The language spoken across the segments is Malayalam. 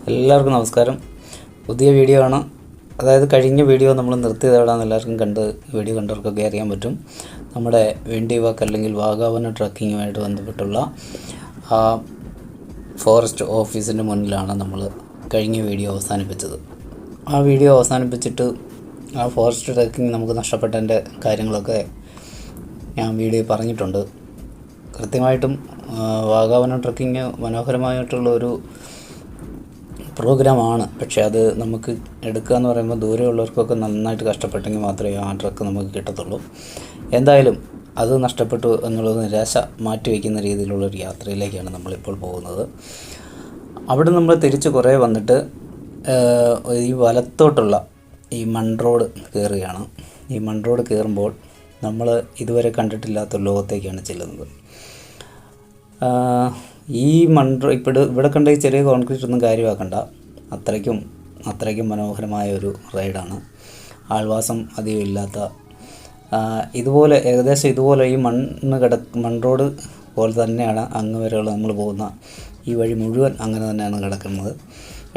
എല്ലാവർക്കും നമസ്കാരം. പുതിയ വീഡിയോ ആണ്. അതായത് കഴിഞ്ഞ വീഡിയോ നമ്മൾ നിർത്തിയത് എവിടെയാണെന്ന് എല്ലാവർക്കും വീഡിയോ കണ്ടവർക്കൊക്കെ അറിയാൻ പറ്റും. നമ്മുടെ വെണ്ടി വാക്ക് അല്ലെങ്കിൽ വാഗാവന ട്രക്കിങ്ങുമായിട്ട് ബന്ധപ്പെട്ടുള്ള ഫോറസ്റ്റ് ഓഫീസിൻ്റെ മുന്നിലാണ് നമ്മൾ കഴിഞ്ഞ വീഡിയോ അവസാനിപ്പിച്ചത്. ആ വീഡിയോ അവസാനിപ്പിച്ചിട്ട് ആ ഫോറസ്റ്റ് ട്രക്കിങ് നമുക്ക് നഷ്ടപ്പെട്ടതിൻ്റെ കാര്യങ്ങളൊക്കെ ഞാൻ വീഡിയോ പറഞ്ഞിട്ടുണ്ട്. കൃത്യമായിട്ടും വാഗാവന ട്രക്കിങ് മനോഹരമായിട്ടുള്ള ഒരു പ്രോഗ്രാമാണ്. പക്ഷേ അത് നമുക്ക് എടുക്കുക എന്ന് പറയുമ്പോൾ ദൂരെയുള്ളവർക്കൊക്കെ നന്നായിട്ട് കഷ്ടപ്പെട്ടെങ്കിൽ മാത്രമേ ആ ട്രക്ക് നമുക്ക് കിട്ടത്തുള്ളൂ. എന്തായാലും അത് നഷ്ടപ്പെട്ടു എന്നുള്ളത് നിരാശ മാറ്റിവെക്കുന്ന രീതിയിലുള്ളൊരു യാത്രയിലേക്കാണ് നമ്മളിപ്പോൾ പോകുന്നത്. അവിടെ നമ്മൾ തിരിച്ച് കുറേ വന്നിട്ട് ഈ വലത്തോട്ടുള്ള ഈ മൺ റോഡ് കയറുകയാണ്. ഈ മൺ റോഡ് കയറുമ്പോൾ നമ്മൾ ഇതുവരെ കണ്ടിട്ടില്ലാത്ത ലോകത്തേക്കാണ് ചെല്ലുന്നത്. ഈ ഇവിടെ കണ്ട ഈ ചെറിയ കോൺക്രീറ്റ് ഒന്നും കാര്യമാക്കണ്ട. അത്രയ്ക്കും മനോഹരമായ ഒരു റൈഡാണ്. ആൾവാസം അധികം ഇല്ലാത്ത ഇതുപോലെ ഏകദേശം ഇതുപോലെ ഈ മൺ റോഡ് പോലെ തന്നെയാണ് അങ്ങ് വരെയുള്ള നമ്മൾ പോകുന്ന ഈ വഴി മുഴുവൻ അങ്ങനെ തന്നെയാണ് കിടക്കുന്നത്.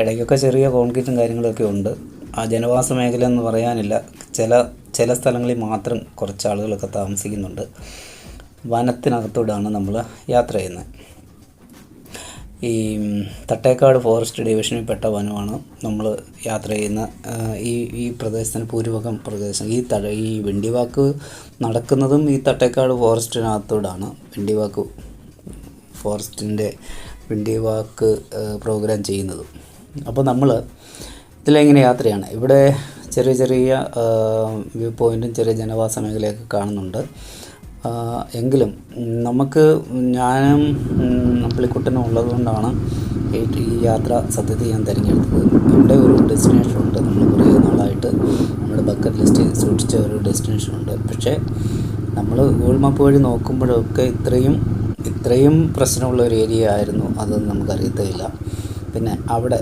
ഇടയ്ക്കൊക്കെ ചെറിയ കോൺക്രീറ്റും കാര്യങ്ങളൊക്കെ ഉണ്ട്. ആ ജനവാസ മേഖല എന്ന് പറയാനില്ല. ചില സ്ഥലങ്ങളിൽ മാത്രം കുറച്ച് ആളുകളൊക്കെ താമസിക്കുന്നുണ്ട്. വനത്തിനകത്തൂടെയാണ് നമ്മൾ യാത്ര ചെയ്യുന്നത്. ഈ തട്ടേക്കാട് ഫോറസ്റ്റ് ഡിവിഷനിൽ പെട്ട വനമാണ് നമ്മൾ യാത്ര ചെയ്യുന്ന ഈ പ്രദേശത്തിന് ഭൂരിഭാഗം പ്രദേശം. ഈ വെണ്ടിവാക്ക് നടക്കുന്നതും ഈ തട്ടേക്കാട് ഫോറസ്റ്റിനകത്തൂടാണ്. ഫോറസ്റ്റിൻ്റെ വെണ്ടിവാക്ക് പ്രോഗ്രാം ചെയ്യുന്നതും. അപ്പോൾ നമ്മൾ ഇതിലെങ്ങനെ യാത്രയാണ്. ഇവിടെ ചെറിയ വ്യൂ പോയിൻറ്റും ചെറിയ ജനവാസ മേഖലയൊക്കെ കാണുന്നുണ്ട്. എങ്കിലും ഞാനും പുള്ളിക്കുട്ടനും ഉള്ളതുകൊണ്ടാണ് ഈ യാത്ര സത്യത്തിൽ ഞാൻ തിരഞ്ഞെടുത്തത്. ഇവിടെ ഒരു ഡെസ്റ്റിനേഷനുണ്ട്. നമ്മൾ കുറേ നാളായിട്ട് നമ്മുടെ ബക്കറ്റ് ലിസ്റ്റ് സൂക്ഷിച്ച ഒരു ഡെസ്റ്റിനേഷനുണ്ട്. പക്ഷേ നമ്മൾ ഗൂഗിൾ മാപ്പ് വഴി നോക്കുമ്പോഴൊക്കെ ഇത്രയും പ്രശ്നമുള്ള ഒരു ഏരിയ ആയിരുന്നു അതൊന്നും നമുക്കറിയത്തില്ല. പിന്നെ അവിടെ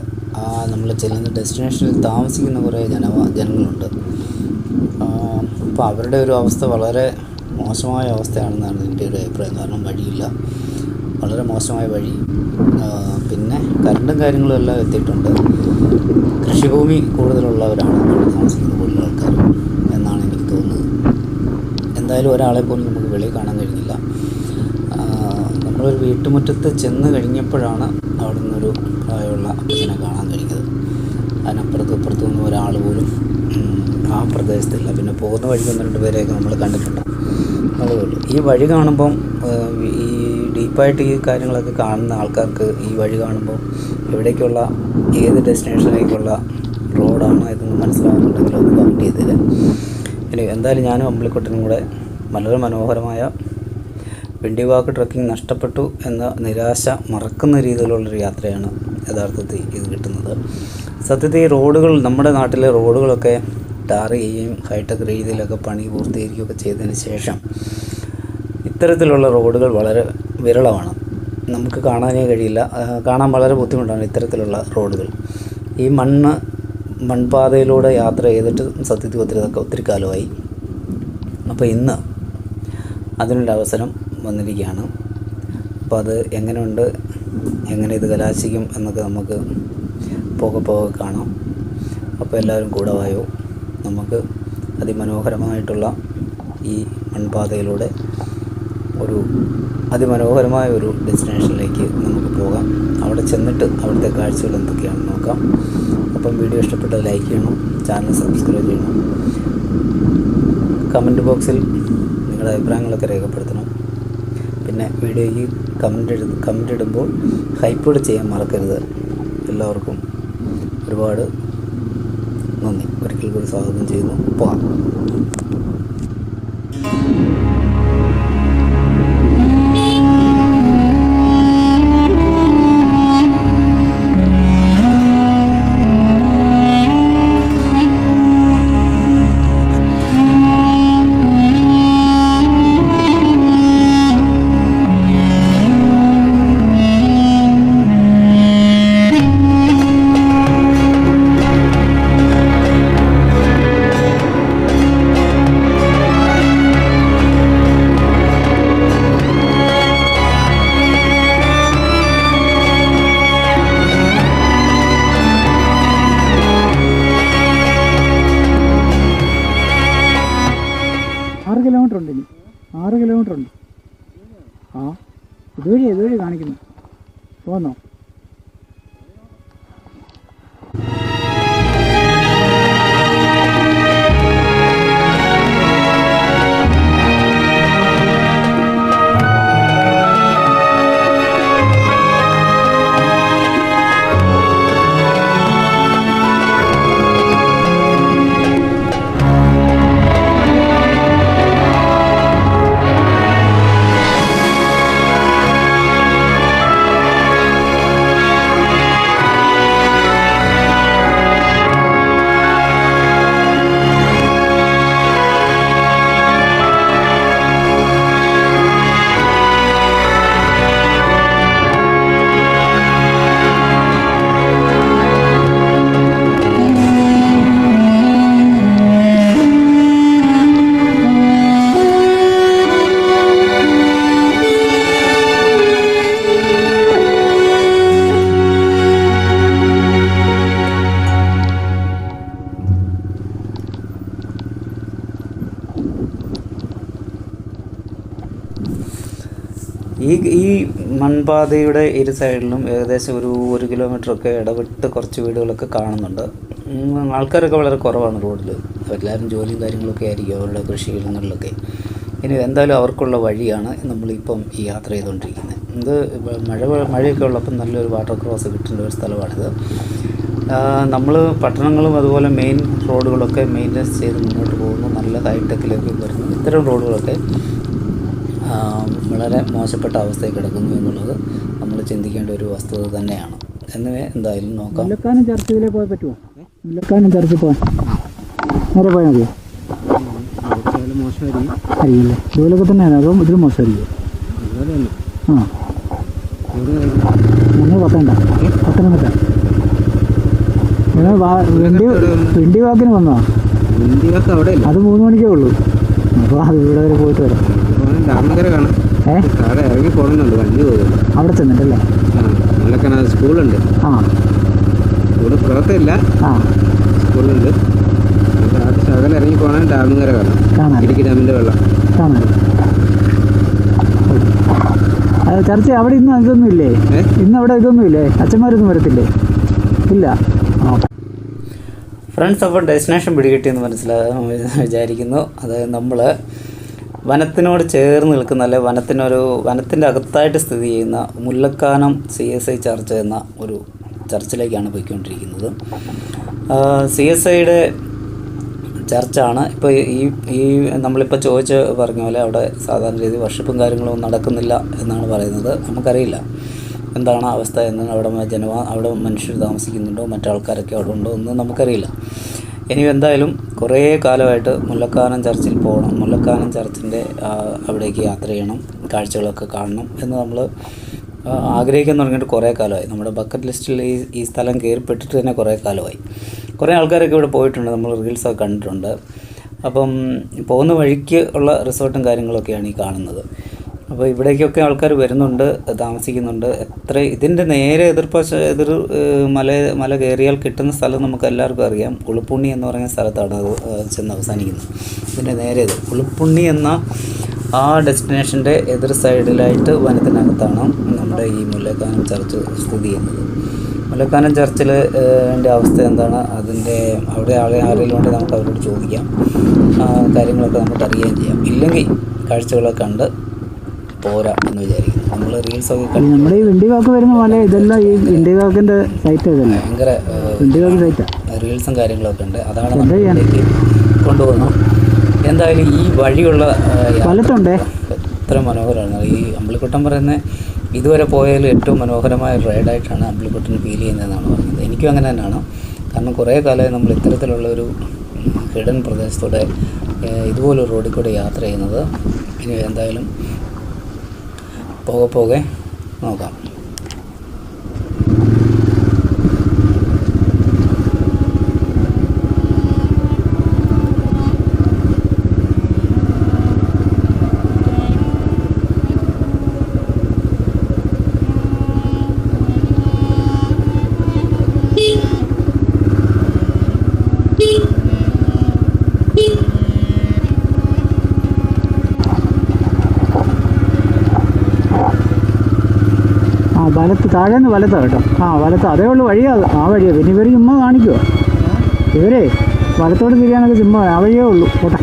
നമ്മൾ ചെല്ലുന്ന ഡെസ്റ്റിനേഷനിൽ താമസിക്കുന്ന കുറേ ജനങ്ങളുണ്ട്. അപ്പോൾ അവരുടെ ഒരു അവസ്ഥ വളരെ മോശമായ അവസ്ഥയാണെന്നാണ് എൻ്റെ ഒരു അഭിപ്രായം. കാരണം വഴിയില്ല, വളരെ മോശമായ വഴി. പിന്നെ കറണ്ടും കാര്യങ്ങളും എല്ലാം എത്തിയിട്ടുണ്ട്. കൃഷിഭൂമി കൂടുതലുള്ളവരാണ് അവിടെ താമസിക്കുന്ന കൂടുതൽ ആൾക്കാർ എന്നാണ് എനിക്ക് തോന്നുന്നത്. എന്തായാലും ഒരാളെ പോലും നമുക്ക് വെളിയിൽ കാണാൻ കഴിഞ്ഞില്ല. നമ്മളൊരു വീട്ടുമുറ്റത്ത് ചെന്ന് കഴിഞ്ഞപ്പോഴാണ് അവിടെ നിന്നൊരു പ്രായമുള്ള അപ്പച്ചനെ കാണാൻ കഴിഞ്ഞത്. അതിനപ്പുറത്തും ഒന്നും ഒരാൾ പോലും ആ പ്രദേശത്തില്ല. പിന്നെ പോകുന്ന വഴിക്ക് 1-2 പേരെയൊക്കെ നമ്മൾ കണ്ടിട്ടുണ്ട്. അതുപോലെ ഈ വഴി കാണുമ്പം ഈ ഡീപ്പായിട്ട് ഈ കാര്യങ്ങളൊക്കെ കാണുന്ന ആൾക്കാർക്ക് ഈ വഴി കാണുമ്പോൾ ഏത് ഡെസ്റ്റിനേഷനിലേക്കുള്ള റോഡാണ് ഇതെന്ന് മനസ്സിലാകുന്നുണ്ടെങ്കിൽ ഒന്ന് കമൻറ്റ് ചെയ്തേര്. ഇനി എന്തായാലും ഞാനും അമ്പിളിക്കുട്ടനും കൂടെ വളരെ മനോഹരമായ വെണ്ടിവാക്ക് ട്രക്കിംഗ് നഷ്ടപ്പെട്ടു എന്ന നിരാശ മറക്കുന്ന രീതിയിലുള്ളൊരു യാത്രയാണ് യഥാർത്ഥത്തിൽ ഇത് കിട്ടുന്നത്. സത്യത്തിൽ ഈ റോഡുകൾ, നമ്മുടെ നാട്ടിലെ റോഡുകളൊക്കെ ടാർ ചെയ്യുകയും ഹൈടെക് രീതിയിലൊക്കെ പണി പൂർത്തീകരിക്കുകയൊക്കെ ചെയ്തതിന് ശേഷം ഇത്തരത്തിലുള്ള റോഡുകൾ വളരെ വിരളമാണ്. നമുക്ക് കാണാനേ കഴിയില്ല. കാണാൻ വളരെ ബുദ്ധിമുട്ടാണ് ഇത്തരത്തിലുള്ള റോഡുകൾ. ഈ മൺപാതയിലൂടെ യാത്ര ചെയ്തിട്ട് സത്യത്തിൽ ഒത്തിരി കാലമായി. അപ്പോൾ ഇന്ന് അതിനൊരവസരം വന്നിരിക്കുകയാണ്. അപ്പോൾ അത് എങ്ങനെയുണ്ട്, എങ്ങനെ ഇത് കലാശിക്കും എന്നൊക്കെ നമുക്ക് പോകെ കാണാം. അപ്പോൾ എല്ലാവരും കൂടെ വായോ. നമുക്ക് അതിമനോഹരമായിട്ടുള്ള ഈ മൺപാതയിലൂടെ അതിമനോഹരമായ ഒരു ഡെസ്റ്റിനേഷനിലേക്ക് നമുക്ക് പോകാം. അവിടെ ചെന്നിട്ട് അവിടുത്തെ കാഴ്ചകൾ എന്തൊക്കെയാണെന്ന് നോക്കാം. അപ്പം വീഡിയോ ഇഷ്ടപ്പെട്ടാൽ ലൈക്ക് ചെയ്യണം, ചാനൽ സബ്സ്ക്രൈബ് ചെയ്യണം, കമൻറ്റ് ബോക്സിൽ നിങ്ങളുടെ അഭിപ്രായങ്ങളൊക്കെ രേഖപ്പെടുത്തണം. പിന്നെ വീഡിയോയ്ക്ക് കമൻ്റ് ഇടുമ്പോൾ ഹൈപ്പ് ചെയ്യാൻ മറക്കരുത്. എല്ലാവർക്കും ഒരുപാട് നന്ദി. ഒരിക്കൽ കൂടി സ്വാഗതം ചെയ്യുന്നു. പോകാം. കിലോമീറ്റർ ഉണ്ട് ഇനി. 6 കിലോമീറ്റർ ഉണ്ട്. ആ ഇതുവഴി കാണിക്കുന്നു. പോന്നോ? ഈ മൺപാതയുടെ ഇരു സൈഡിലും ഏകദേശം ഒരു കിലോമീറ്ററൊക്കെ ഇടവിട്ട് കുറച്ച് വീടുകളൊക്കെ കാണുന്നുണ്ട്. ആൾക്കാരൊക്കെ വളരെ കുറവാണ് റോഡിൽ. എല്ലാവരും ജോലിയും കാര്യങ്ങളൊക്കെ ആയിരിക്കും അവരുടെ കൃഷിയിടങ്ങളിലൊക്കെ. ഇനി എന്തായാലും അവർക്കുള്ള വഴിയാണ് നമ്മളിപ്പം ഈ യാത്ര ചെയ്തുകൊണ്ടിരിക്കുന്നത്. ഇത് മഴയൊക്കെ ഉള്ളപ്പം നല്ലൊരു വാട്ടർ ക്രോസ് കിട്ടേണ്ട ഒരു സ്ഥലമാണിത്. നമ്മൾ പട്ടണങ്ങളും അതുപോലെ മെയിൻ റോഡുകളൊക്കെ മെയിൻ്റെനൻസ് ചെയ്ത് മുന്നോട്ട് പോകുന്നു. നല്ല ഹൈടെക്കിലേക്ക് വരുന്നു. ഇത്തരം റോഡുകളൊക്കെ വളരെ മോശപ്പെട്ട അവസ്ഥയിൽ കിടക്കുന്നു എന്നുള്ളത് നമ്മൾ ചിന്തിക്കേണ്ട ഒരു വസ്തുത തന്നെയാണ്. എന്നിവയെ എന്തായാലും നോക്കാം. മുല്ലക്കാനം ചർച്ചിലേക്ക് പോയാൽ പറ്റുമോ? മുല്ലക്കാനം ചർച്ചിൽ പോകാൻ നേരെ പോയാൽ മതിയോ? മോശമായിരിക്കും. അറിയില്ലേ, ഇതുപോലൊക്കെ തന്നെയാണ്. അതോ ഇതിലും മോശമായിരിക്കും. ആ ഞങ്ങൾ പത്തനംതിട്ട വിണ്ടി വാക്കിന് വന്നോ? അത് 3 മണിക്കേ ഉള്ളൂ. അപ്പോൾ അത് ഇവിടെ വരെ പോയിട്ട് വരാം. ഇറങ്ങി പോകുന്നുണ്ട്, വണ്ടി പോകുന്നു. അവിടെ ചെന്നിട്ടല്ലേ? സ്കൂളുണ്ട്. ആ സ്കൂള് പ്രവർത്തനമില്ല, സ്കൂളുണ്ട്. ശകലം ഇറങ്ങി പോകണം. ഡാമിങ്ങര കാണാം. ഇടുക്കി ഡാമിൻ്റെ വെള്ളം കാണാൻ. ചർച്ച അവിടെ ഇന്ന് ഇതൊന്നും ഇല്ലേ? ഇന്ന് അവിടെ ഇതൊന്നും ഇല്ലേ? അച്ഛന്മാരൊന്നും വരത്തില്ലേ? ഇല്ല. ഫ്രണ്ട്സ്, അപ്പോൾ ഡെസ്റ്റിനേഷൻ പിടികിട്ടിയെന്ന് വിചാരിക്കുന്നു. അതായത് നമ്മൾ വനത്തിനോട് ചേർന്ന് നിൽക്കുന്ന, അല്ലെ വനത്തിൻ്റെ അകത്തായിട്ട് സ്ഥിതി ചെയ്യുന്ന മുല്ലക്കാനം CSI ചർച്ച് എന്ന ഒരു ചർച്ചിലേക്കാണ് പോയിക്കൊണ്ടിരിക്കുന്നത്. CSIയുടെ ചർച്ചാണ്. ഇപ്പോൾ ഈ നമ്മളിപ്പോൾ പറഞ്ഞ പോലെ അവിടെ സാധാരണ രീതി വർഷിപ്പും കാര്യങ്ങളൊന്നും നടക്കുന്നില്ല എന്നാണ് പറയുന്നത്. നമുക്കറിയില്ല എന്താണ് അവസ്ഥ എന്ന്. അവിടെ മനുഷ്യർ താമസിക്കുന്നുണ്ടോ, മറ്റാൾക്കാരൊക്കെ അവിടെ ഉണ്ടോ എന്ന് നമുക്കറിയില്ല. ഇനി എന്തായാലും കുറേ കാലമായിട്ട് മുല്ലക്കാനം ചർച്ചിൽ പോകണം, മുല്ലക്കാനം ചർച്ചിൻ്റെ അവിടേക്ക് യാത്ര ചെയ്യണം, കാഴ്ചകളൊക്കെ കാണണം എന്ന് നമ്മൾ ആഗ്രഹിക്കാൻ തുടങ്ങിയിട്ട് കുറേ കാലമായി. നമ്മുടെ ബക്കറ്റ് ലിസ്റ്റിൽ ഈ സ്ഥലം കയറിപ്പെട്ടിട്ട് തന്നെ കുറേ കാലമായി. കുറേ ആൾക്കാരൊക്കെ ഇവിടെ പോയിട്ടുണ്ട്, നമ്മൾ റീൽസൊക്കെ കണ്ടിട്ടുണ്ട്. അപ്പം പോകുന്ന വഴിക്ക് ഉള്ള റിസോർട്ടും കാര്യങ്ങളൊക്കെയാണ് ഈ കാണുന്നത്. അപ്പോൾ ഇവിടേക്കൊക്കെ ആൾക്കാർ വരുന്നുണ്ട്, താമസിക്കുന്നുണ്ട്. ഇതിൻ്റെ നേരെ എതിർ മല കയറിയാൽ കിട്ടുന്ന സ്ഥലം നമുക്ക് എല്ലാവർക്കും അറിയാം. ഉളുപ്പുണ്ണി എന്ന് പറയുന്ന സ്ഥലത്താണ് അത് ചെന്ന് അവസാനിക്കുന്നത്. ഇതിൻ്റെ നേരെ ഉളുപ്പുണ്ണി എന്ന ആ ഡെസ്റ്റിനേഷൻ്റെ എതിർ സൈഡിലായിട്ട് വനത്തിനകത്താണ് നമ്മുടെ ഈ മുല്ലക്കാനം ചർച്ച് സ്ഥിതി ചെയ്യുന്നത്. മുല്ലക്കാനം ചർച്ചിൽ അവസ്ഥ എന്താണ്, അവിടെ ആരെങ്കിലും ഉണ്ടെങ്കിൽ നമുക്ക് അവരോട് ചോദിക്കാം. കാര്യങ്ങളൊക്കെ നമുക്ക് അറിയുകയും ചെയ്യാം. ഇല്ലെങ്കിൽ കാഴ്ചകളൊക്കെ കണ്ട് പോരാ എന്ന് വിചാരിക്കുന്നു. നമ്മൾ റീൽസൊക്കെ നമ്മുടെ ഈ വിണ്ടി വാക്ക് വരുന്ന പോലെ ഇതെല്ലാം ഈ വിണ്ടി വാക്കിൻ്റെ സൈറ്റ് ഭയങ്കര റീൽസും കാര്യങ്ങളൊക്കെ ഉണ്ട്. അതാണ് നമ്മളിലേക്ക് കൊണ്ടുപോകുന്നത്. എന്തായാലും ഈ വഴിയുള്ള എത്ര മനോഹരമാണ്. ഈ അമ്പലക്കുട്ടൻ പറയുന്നത് ഇതുവരെ പോയാൽ ഏറ്റവും മനോഹരമായ റൈഡായിട്ടാണ് അമ്പലക്കുട്ടൻ ഫീൽ ചെയ്യുന്നതെന്നാണ് പറഞ്ഞത്. എനിക്കും അങ്ങനെ തന്നെയാണ്. കാരണം കുറേ കാലമായി നമ്മൾ ഇത്തരത്തിലുള്ളൊരു ഹിഡൻ പ്രദേശത്തൂടെ ഇതുപോലൊരു റോഡിൽ കൂടെ യാത്ര ചെയ്യുന്നത്. ഇനി എന്തായാലും പോകെ നോക്കാം. വലത്ത് താഴേന്ന് വലത്താണ് കേട്ടോ. വലത്ത് അതേ ഉള്ളൂ വഴിയാണ്, ആ വഴിയാണ്. പിന്നെ ഇവർ ചുമ്മാ കാണിക്കുമോ, ഇവരെ വലത്തോട്ട് തിരിയാനൊക്കെ ചുമ്മാ ആ വഴിയേ ഉള്ളൂ കേട്ടോ.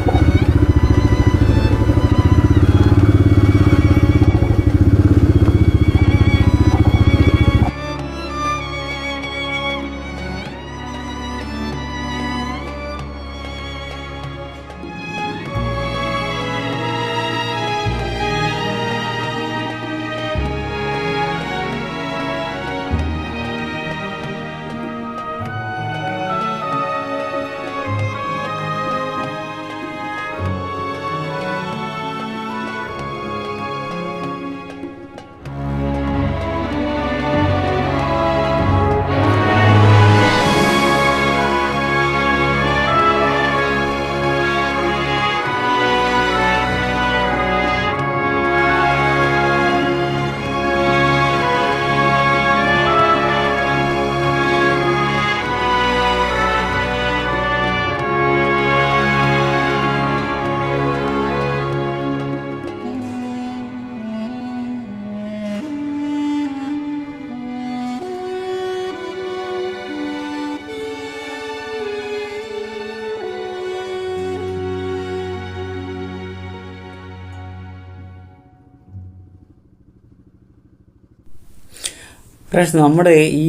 ഫ്രണ്ട്സ്, നമ്മുടെ ഈ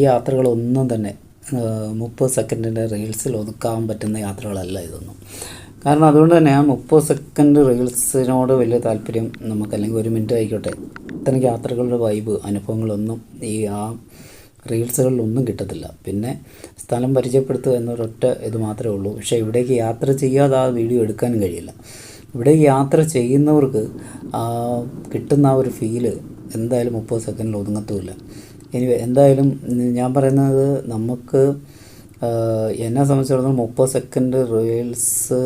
യാത്രകളൊന്നും തന്നെ 30 സെക്കൻഡിൻ്റെ റീൽസിൽ ഒതുക്കാൻ പറ്റുന്ന യാത്രകളല്ല ഇതൊന്നും. കാരണം അതുകൊണ്ട് തന്നെ ആ 30 സെക്കൻഡ് റീൽസിനോട് വലിയ താല്പര്യം നമുക്ക്, അല്ലെങ്കിൽ 1 മിനിറ്റ് ആയിക്കോട്ടെ, ഇത്തരം യാത്രകളുടെ വൈബ് അനുഭവങ്ങളൊന്നും ആ റീൽസുകളിലൊന്നും കിട്ടത്തില്ല. പിന്നെ സ്ഥലം പരിചയപ്പെടുത്തുക എന്നൊരൊറ്റ ഇത് മാത്രമേ ഉള്ളൂ. പക്ഷേ ഇവിടേക്ക് യാത്ര ചെയ്യാതെ ആ വീഡിയോ എടുക്കാനും കഴിയില്ല. ഇവിടേക്ക് യാത്ര ചെയ്യുന്നവർക്ക് കിട്ടുന്ന ആ ഒരു ഫീല് എന്തായാലും 30 സെക്കൻഡിൽ ഒതുങ്ങത്തുമില്ല. ഇനി എന്തായാലും ഞാൻ പറയുന്നത്, നമുക്ക് എന്നെ സംബന്ധിച്ചിടത്തോളം 30 സെക്കൻഡ് റീൽസ്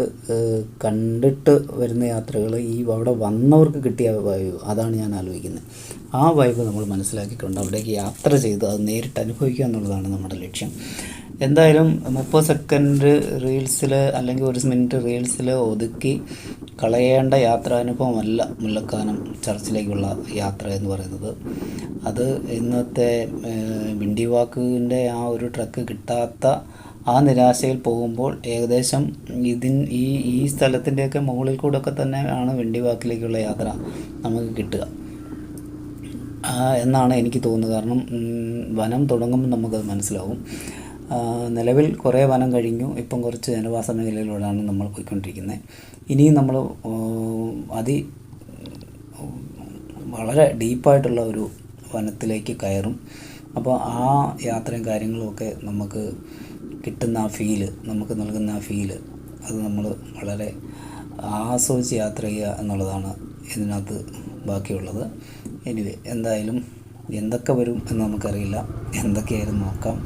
കണ്ടിട്ട് വരുന്ന യാത്രകൾ അവിടെ വന്നവർക്ക് കിട്ടിയ വൈബ്, അതാണ് ഞാൻ ആലോചിക്കുന്നത്. ആ വൈബ് നമ്മൾ മനസ്സിലാക്കിക്കൊണ്ട് അവിടേക്ക് യാത്ര ചെയ്ത് അത് നേരിട്ട് അനുഭവിക്കുക എന്നുള്ളതാണ് നമ്മുടെ ലക്ഷ്യം. എന്തായാലും 30 സെക്കൻഡ് റീൽസിൽ അല്ലെങ്കിൽ 1 മിനിറ്റ് റീൽസിൽ ഒതുക്കി കളയേണ്ട യാത്രാനുഭവമല്ല മുല്ലക്കാനം ചർച്ചിലേക്കുള്ള യാത്ര എന്ന് പറയുന്നത്. അത് ഇന്നത്തെ വിണ്ടിവാക്കിൻ്റെ ആ ഒരു ട്രക്ക് കിട്ടാത്ത ആ നിരാശയിൽ പോകുമ്പോൾ ഏകദേശം ഈ സ്ഥലത്തിൻ്റെയൊക്കെ മുകളിൽ കൂടെയൊക്കെ തന്നെയാണ് വിണ്ടിവാക്കിലേക്കുള്ള യാത്ര നമുക്ക് കിട്ടുക എന്നാണ് എനിക്ക് തോന്നുന്നത്. കാരണം വനം തുടങ്ങുമ്പോൾ നമുക്കത് മനസ്സിലാവും. നിലവിൽ കുറേ വനം കഴിഞ്ഞു, ഇപ്പം കുറച്ച് ജനവാസ മേഖലയിലൂടെയാണ് നമ്മൾ പോയിക്കൊണ്ടിരിക്കുന്നത്. ഇനിയും നമ്മൾ വളരെ ഡീപ്പായിട്ടുള്ള ഒരു വനത്തിലേക്ക് കയറും. അപ്പോൾ ആ യാത്രയും കാര്യങ്ങളുമൊക്കെ നമുക്ക് കിട്ടുന്ന ആ ഫീല്, നമുക്ക് നൽകുന്ന ആ ഫീല്, അത് നമ്മൾ വളരെ ആസ്വദിച്ച് യാത്ര ചെയ്യുക എന്നുള്ളതാണ് ഇതിനകത്ത് ബാക്കിയുള്ളത്. എനിവേ, എന്തായാലും എന്തൊക്കെ വരും എന്ന് നമുക്കറിയില്ല. എന്തൊക്കെയായാലും നോക്കാം.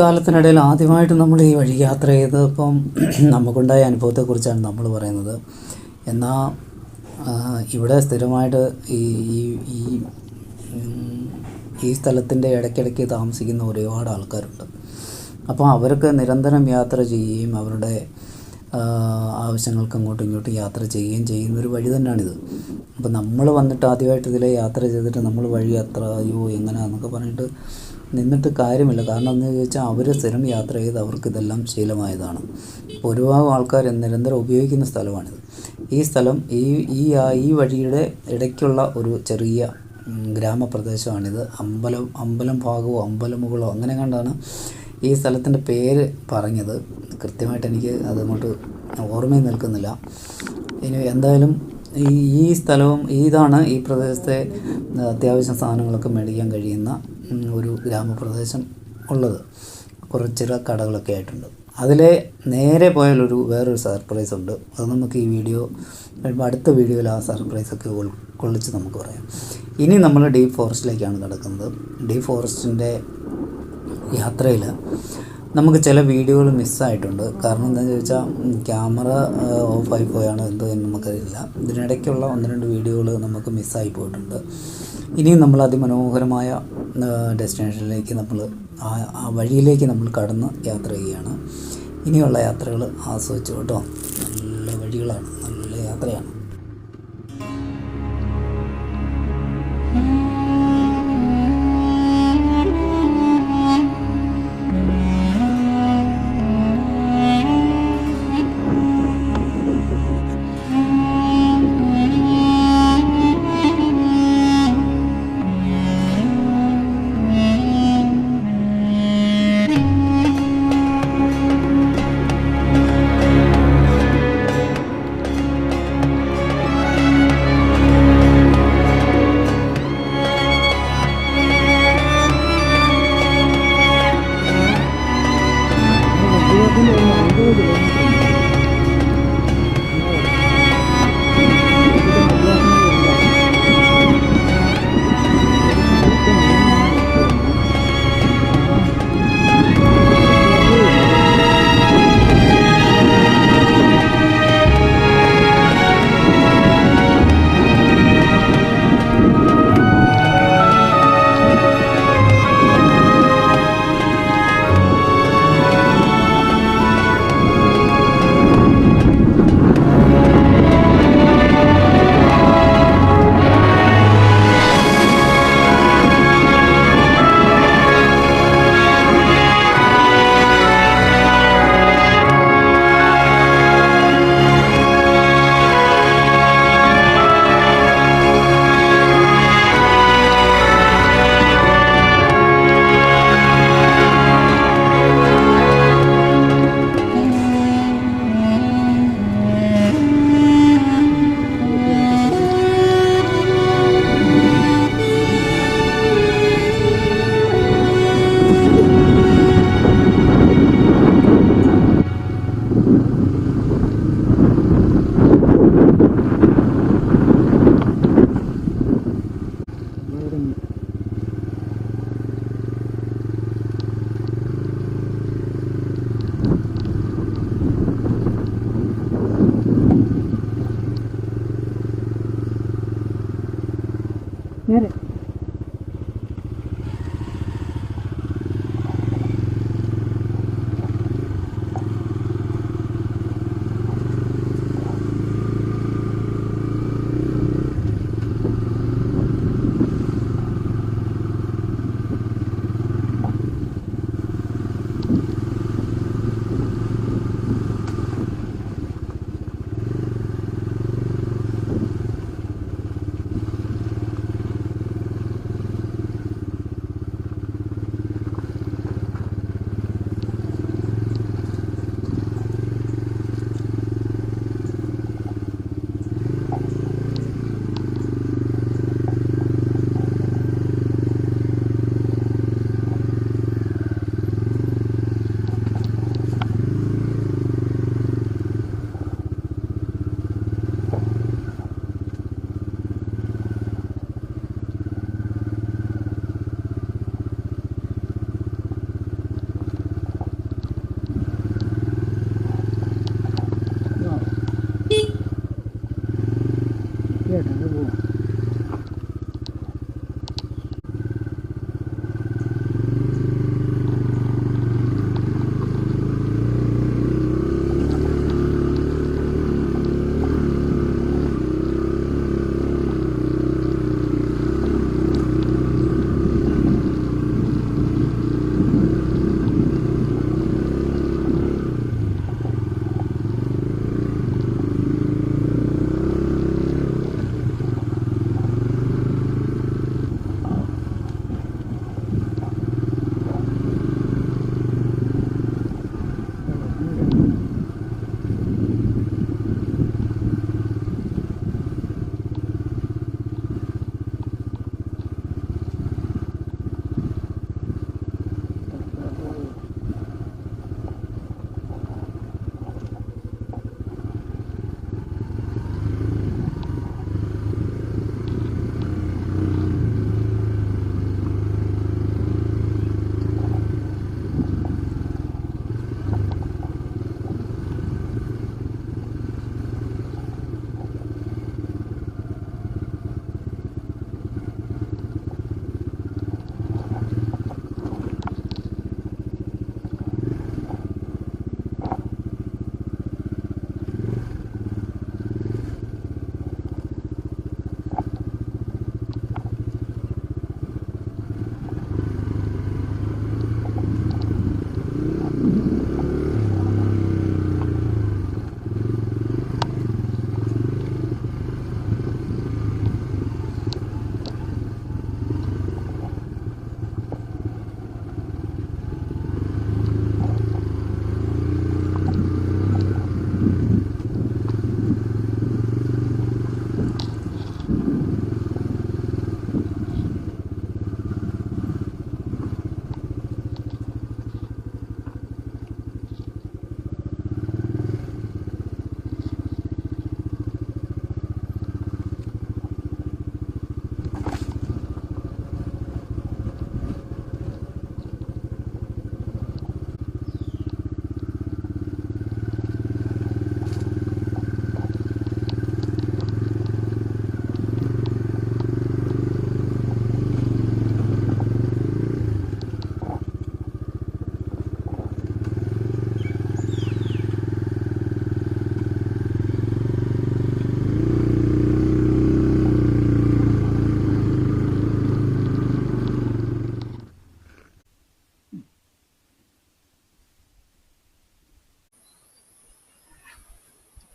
കാലത്തിനിടയിൽ ആദ്യമായിട്ട് നമ്മൾ ഈ വഴി യാത്ര ചെയ്തപ്പം നമുക്കുണ്ടായ അനുഭവത്തെക്കുറിച്ചാണ് നമ്മൾ പറയുന്നത്. എന്നാൽ ഇവിടെ സ്ഥിരമായിട്ട് ഈ സ്ഥലത്തിൻ്റെ ഇടയ്ക്കിടയ്ക്ക് താമസിക്കുന്ന ഒരുപാട് ആൾക്കാരുണ്ട്. അപ്പോൾ അവർക്ക് നിരന്തരം യാത്ര ചെയ്യുകയും അവരുടെ ആവശ്യങ്ങൾക്ക് അങ്ങോട്ടും ഇങ്ങോട്ടും യാത്ര ചെയ്യുകയും ചെയ്യുന്നൊരു വഴി തന്നെയാണിത്. അപ്പോൾ നമ്മൾ വന്നിട്ട് ആദ്യമായിട്ട് ഇതിലെ യാത്ര ചെയ്തിട്ട് നമ്മൾ വഴി യാത്ര അയ്യോ എങ്ങനെയാണെന്നൊക്കെ പറഞ്ഞിട്ട് നിന്നിട്ട് കാര്യമില്ല. കാരണം എന്താണെന്ന് ചോദിച്ചാൽ അവർ സ്ഥിരം യാത്ര ചെയ്ത് അവർക്കിതെല്ലാം ശീലമായതാണ്. ഒരുപാട് ആൾക്കാർ നിരന്തരം ഉപയോഗിക്കുന്ന സ്ഥലമാണിത്. ഈ സ്ഥലം ഈ വഴിയുടെ ഇടയ്ക്കുള്ള ഒരു ചെറിയ ഗ്രാമപ്രദേശമാണിത്. അമ്പലം ഭാഗമോ അമ്പലമുകളോ അങ്ങനെ കണ്ടാണ് ഈ സ്ഥലത്തിൻ്റെ പേര് പറഞ്ഞത്. കൃത്യമായിട്ട് എനിക്ക് അതങ്ങോട്ട് ഓർമ്മയിൽ നിൽക്കുന്നില്ല. ഇനി എന്തായാലും ഈ സ്ഥലവും ഇതാണ് ഈ പ്രദേശത്തെ അത്യാവശ്യം സാധനങ്ങളൊക്കെ മേടിക്കാൻ കഴിയുന്ന ഒരു ഗ്രാമപ്രദേശം ഉള്ളത്. കുറച്ച് കടകളൊക്കെ ആയിട്ടുണ്ട്. അതിലെ നേരെ പോയാലൊരു വേറൊരു സർപ്രൈസ് ഉണ്ട്. അത് നമുക്ക് ഈ വീഡിയോ അടുത്ത വീഡിയോയിൽ ആ സർപ്രൈസൊക്കെ ഉൾക്കൊള്ളിച്ച് നമുക്ക് പറയാം. ഇനി നമ്മൾ ഡീപ്പ് ഫോറസ്റ്റിലേക്കാണ് കിടക്കുന്നത്. ഡീപ്പ് ഫോറസ്റ്റിൻ്റെ യാത്രയിൽ നമുക്ക് ചില വീഡിയോകൾ മിസ്സായിട്ടുണ്ട്. കാരണം എന്താണെന്ന് ചോദിച്ചാൽ ക്യാമറ ഓഫായി പോയാണോ എന്തോ എന്ന് നമുക്കറിയില്ല. ഇതിനിടയ്ക്കുള്ള 1-2 വീഡിയോകൾ നമുക്ക് മിസ്സായി പോയിട്ടുണ്ട്. ഇനിയും നമ്മൾ അതിമനോഹരമായ ഡെസ്റ്റിനേഷനിലേക്ക് ആ വഴിയിലേക്ക് നമ്മൾ കടന്ന് യാത്ര ചെയ്യുകയാണ്. ഇനിയുള്ള യാത്രകൾ ആസ്വദിച്ചു കേട്ടോ. നല്ല വഴികളാണ്, നല്ല യാത്രയാണ്. നേരെ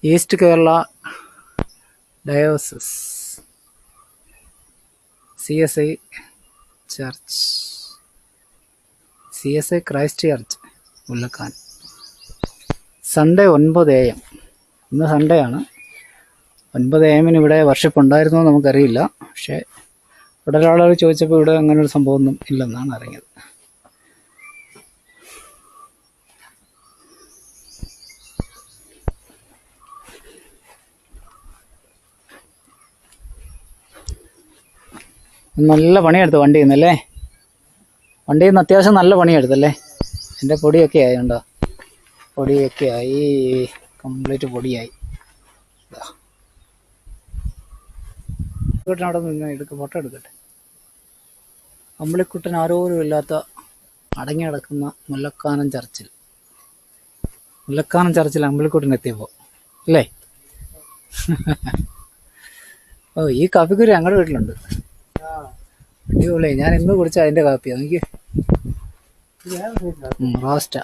east Kerala diocese CSI church, CSI Christ church Mullakkan. Sunday 9 AM. ഇന്ന് സൺഡേ ആണ്. 9 AM ഇവിടെ വർഷിപ്പ് ഉണ്ടായിരുന്നോ നമുക്കറിയില്ല. പക്ഷേ ഇവിടെ ഒരാളോട് ചോദിച്ചപ്പോൾ ഇവിടെ അങ്ങനെ ഒരു സംഭവമൊന്നും ഇല്ലെന്നാണ് അറിഞ്ഞത്. നല്ല പണിയെടുത്തു വണ്ടിയിൽ നിന്നല്ലേ. വണ്ടിയിൽ നിന്ന് അത്യാവശ്യം നല്ല പണിയെടുത്തല്ലേ. എൻ്റെ പൊടിയൊക്കെ ആയി ഉണ്ടോ, പൊടിയൊക്കെ ആയി, കംപ്ലീറ്റ് പൊടിയായി. അവിടെ നിന്ന് ഫോട്ടോ എടുക്കട്ടെ. അമ്പളിക്കുട്ടൻ ആരോരും ഇല്ലാത്ത അടങ്ങി കിടക്കുന്ന മുല്ലക്കാനം ചർച്ചിൽ അമ്പളിക്കുട്ടൻ എത്തിയപ്പോൾ അല്ലേ. ഓ, ഈ കാപ്പിക്കുരി ഞങ്ങളുടെ വീട്ടിലുണ്ട്. അടിപൊളി. ഞാൻ ഇന്ന് കുടിച്ച അതിൻ്റെ കാപ്പിയാണ്. എനിക്ക് റോസ്റ്റാ.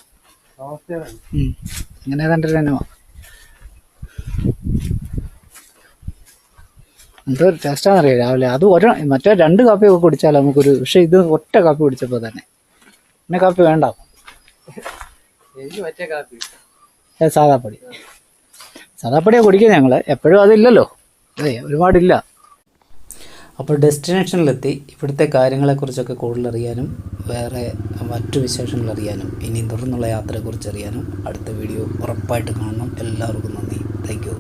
ഇങ്ങനെ കണ്ടിട്ട് തന്നെ എന്തോ ടേസ്റ്റാണെന്നറിയാം രാവിലെ. അത് മറ്റേ 2 കാപ്പിയൊക്കെ കുടിച്ചാൽ നമുക്കൊരു, പക്ഷേ ഇത് ഒറ്റ കാപ്പി കുടിച്ചപ്പോൾ തന്നെ പിന്നെ കാപ്പി വേണ്ട. സാധാപ്പൊടിയാണ് കുടിക്കുന്നത് ഞങ്ങൾ. എപ്പോഴും അതില്ലല്ലോ, അതെ, ഒരുപാടില്ല. അപ്പോൾ ഡെസ്റ്റിനേഷനിലെത്തി. ഇവിടുത്തെ കാര്യങ്ങളെക്കുറിച്ചൊക്കെ കൂടുതൽ അറിയാനും വേറെ മറ്റു വിശേഷങ്ങൾ അറിയാനും ഇനി തുടർന്നുള്ള യാത്രയെക്കുറിച്ച് അറിയാനും അടുത്ത വീഡിയോ ഉറപ്പായിട്ട് കാണണം. എല്ലാവർക്കും നന്ദി. Thank you.